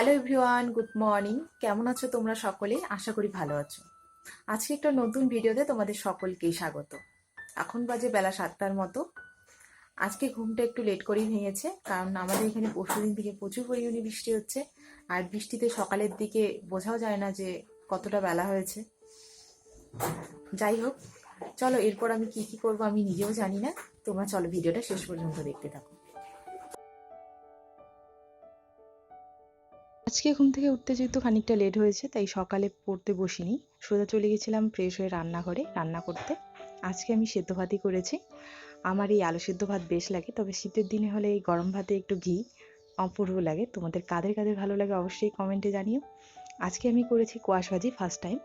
Hello everyone, good morning. কেমন আছো তোমরা সকলে? আশা করি ভালো আছো। আজকে একটা নতুন ভিডিওতে তোমাদের সকলকেই স্বাগত। এখন বাজে বেলা 7টার মতো। আজকে ঘুমটা একটু লেট করেই ভেঙেছে, কারণ আমাদের এখানে পরশুদিন থেকে প্রচুর পরিমাণে বৃষ্টি হচ্ছে। আর বৃষ্টিতে সকালের দিকে বোঝাও যায় না যে কতটা বেলা হয়েছে। যাই হোক, চলো এরপর আমি কি কি করবো আমি নিজেও জানি না। তোমরা চলো ভিডিওটা শেষ পর্যন্ত দেখতে থাকো। আজকে ঘুম থেকে উঠতে যেহেতু খানিকটা লেট হয়েছে, তাই সকালে পড়তে বসিনি, সোজা চলে গেছিলাম ফ্রেশ হয়ে রান্নাঘরে রান্না করতে। আজকে আমি সেদ্ধ ভাতই করেছি। আমার এই আলু সেদ্ধ ভাত বেশ লাগে, তবে শীতের দিনে হলে এই গরম ভাতে একটু ঘি অপূর্ব লাগে। তোমাদের কাদের কাদের ভালো লাগে অবশ্যই কমেন্টে জানিও। আজকে আমি করেছি কোয়াশ ভাজি ফার্স্ট টাইম।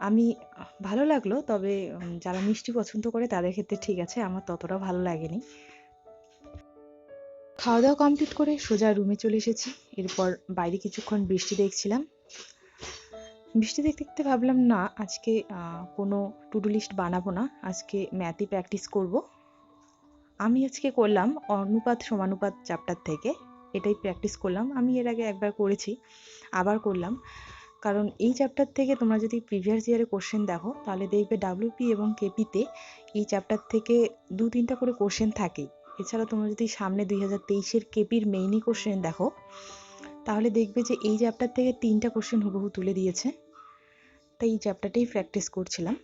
আমি ভালো লাগলো, তবে যারা মিষ্টি পছন্দ করে তাদের ক্ষেত্রে ঠিক আছে, আমার ততটাও ভালো লাগেনি। খাওয়া দাওয়া কমপ্লিট করে সোজা রুমে চলে এসেছি। এরপর বাইরে কিছুক্ষণ বৃষ্টি দেখছিলাম। বৃষ্টি দেখতে দেখতে ভাবলাম না, আজকে কোনো টু ডু লিস্ট বানাবো না, আজকে ম্যাথই প্র্যাকটিস করব। আমি আজকে করলাম অনুপাত সমানুপাত চ্যাপ্টার থেকে, এটাই প্র্যাকটিস করলাম। আমি এর আগে একবার করেছি, আবার করলাম, কারণ এই চ্যাপ্টার থেকে তোমরা যদি প্রিভিয়াস ইয়ারে কোশ্চেন দেখো তাহলে দেখবে ডাব্লিউপি এবং কেপিতে এই চ্যাপ্টার থেকে 2-3টা করে কোশ্চেন থাকেই। এছাড়া তোমরা যদি সামনে 2023-এর কেপির মেইনই কোশ্চেন দেখো তাহলে দেখবে যে এই চ্যাপ্টার থেকে 3টা কোশ্চেন হুবহু তুলে দিয়েছে। তাই এই চ্যাপ্টারটাই প্র্যাকটিস করছিলাম,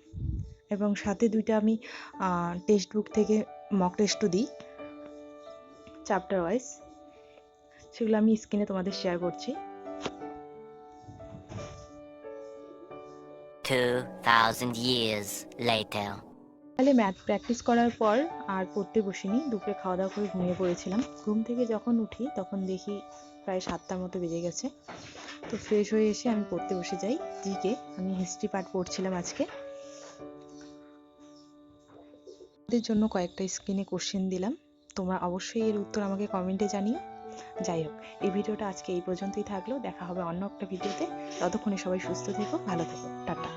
এবং সাথে 2টা আমি টেক্সট বুক থেকে মক টেস্টও দিই চ্যাপ্টার ওয়াইজ। সেগুলো আমি স্ক্রিনে তোমাদের শেয়ার করছি। 2000 years later. তাহলে ম্যাথ প্র্যাকটিস করার পর আর পড়তে বসিনি, দুপুরে খাওয়া দাওয়া করে ঘুমিয়ে পড়েছিলাম। ঘুম থেকে যখন উঠি তখন দেখি প্রায় 7টার মতো বেজে গেছে। তো ফ্রেশ হয়ে এসে আমি পড়তে বসে যাই। জিকে আমি হিস্ট্রি পার্ট পড়ছিলাম আজকে। ওদের জন্য কয়েকটা স্ক্রিনে কোশ্চেন দিলাম, তোমরা অবশ্যই এর উত্তর আমাকে কমেন্টে জানিও। যাই হোক, এই ভিডিওটা আজকে এই পর্যন্তই থাকলো, দেখা হবে অন্য একটা ভিডিওতে। ততক্ষণে সবাই সুস্থ থেকো, ভালো থেকো, টাটা।